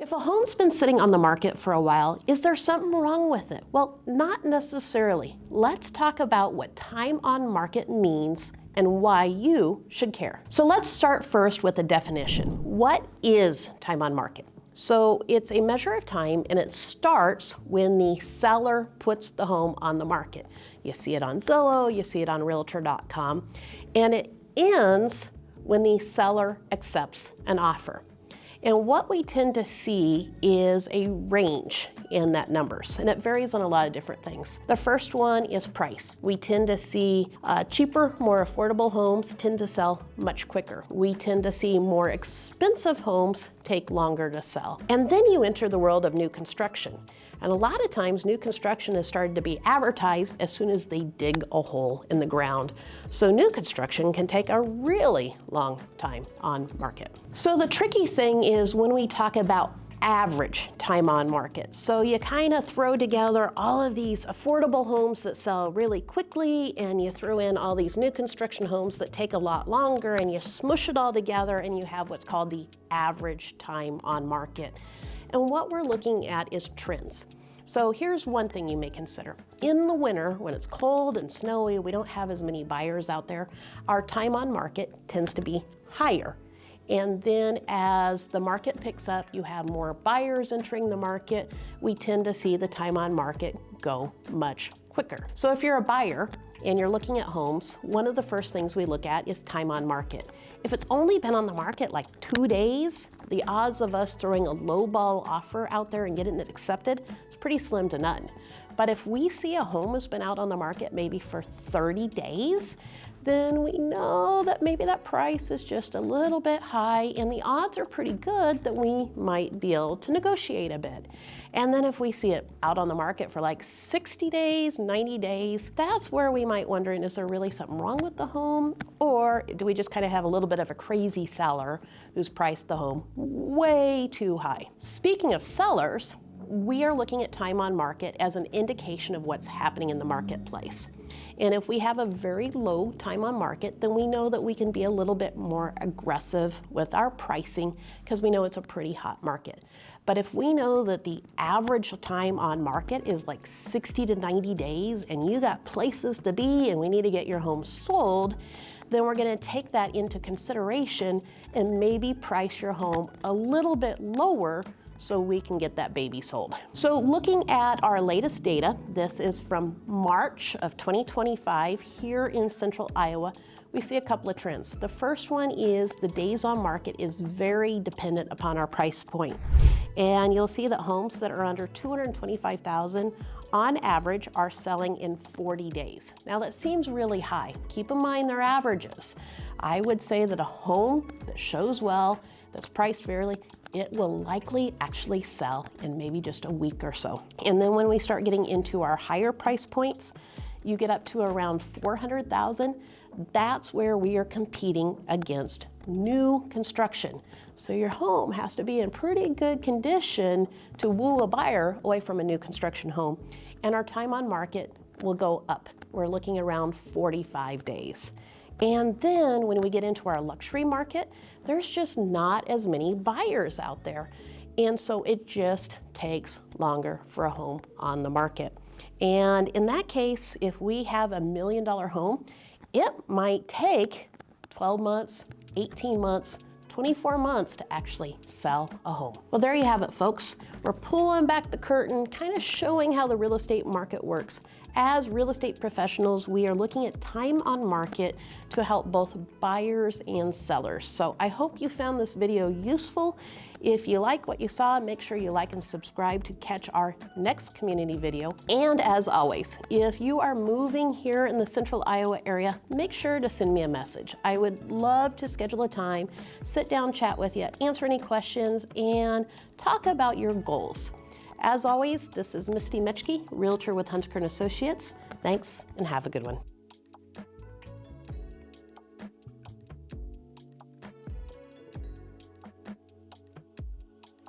If a home's been sitting on the market for a while, is there something wrong with it? Well, not necessarily. Let's talk about what time on market means and why you should care. So let's start first with a definition. What is time on market? So it's a measure of time, and it starts when the seller puts the home on the market. You see it on Zillow, you see it on Realtor.com, and it ends when the seller accepts an offer. And what we tend to see is a range in that numbers, and it varies on a lot of different things. The first one is price. We tend to see cheaper, more affordable homes tend to sell much quicker. We tend to see more expensive homes take longer to sell. And then you enter the world of new construction. And a lot of times new construction has started to be advertised as soon as they dig a hole in the ground. So new construction can take a really long time on market. So the tricky thing is when we talk about average time on market. So you kind of throw together all of these affordable homes that sell really quickly, and you throw in all these new construction homes that take a lot longer, and you smush it all together and you have what's called the average time on market. And what we're looking at is trends. So here's one thing you may consider. In the winter, when it's cold and snowy, we don't have as many buyers out there, our time on market tends to be higher. And then as the market picks up, you have more buyers entering the market, we tend to see the time on market go much quicker. So if you're a buyer and you're looking at homes, one of the first things we look at is time on market. If it's only been on the market like 2 days, the odds of us throwing a lowball offer out there and getting it accepted is pretty slim to none. But if we see a home has been out on the market maybe for 30 days, then we know that maybe that price is just a little bit high, and the odds are pretty good that we might be able to negotiate a bit. And then if we see it out on the market for like 60 days, 90 days, that's where we might wonder, is there really something wrong with the home? Or do we just kind of have a little bit of a crazy seller who's priced the home way too high? Speaking of sellers, we are looking at time on market as an indication of what's happening in the marketplace. And if we have a very low time on market, then we know that we can be a little bit more aggressive with our pricing because we know it's a pretty hot market. But if we know that the average time on market is like 60 to 90 days and you got places to be and we need to get your home sold, then we're going to take that into consideration and maybe price your home a little bit lower so we can get that baby sold. So looking at our latest data, this is from March of 2025 here in Central Iowa, we see a couple of trends. The first one is the days on market is very dependent upon our price point. And you'll see that homes that are under $225,000 on average are selling in 40 days. Now that seems really high. Keep in mind their averages. I would say that a home that shows well, that's priced fairly, it will likely actually sell in maybe just a week or so. And then when we start getting into our higher price points, you get up to around $400,000. That's where we are competing against new construction. So your home has to be in pretty good condition to woo a buyer away from a new construction home. And our time on market will go up. We're looking around 45 days. And then when we get into our luxury market, there's just not as many buyers out there. And so it just takes longer for a home on the market. And in that case, if we have $1 million home, it might take 12 months, 18 months, 24 months to actually sell a home. Well, there you have it, folks. We're pulling back the curtain, kind of showing how the real estate market works. As real estate professionals, we are looking at time on market to help both buyers and sellers. So I hope you found this video useful. If you like what you saw, make sure you like and subscribe to catch our next community video. And as always, if you are moving here in the Central Iowa area, make sure to send me a message. I would love to schedule a time, sit down, chat with you, answer any questions, and talk about your goals. As always, this is Misty Metchke, Realtor with Hunsaker & Associates. Thanks, and have a good one.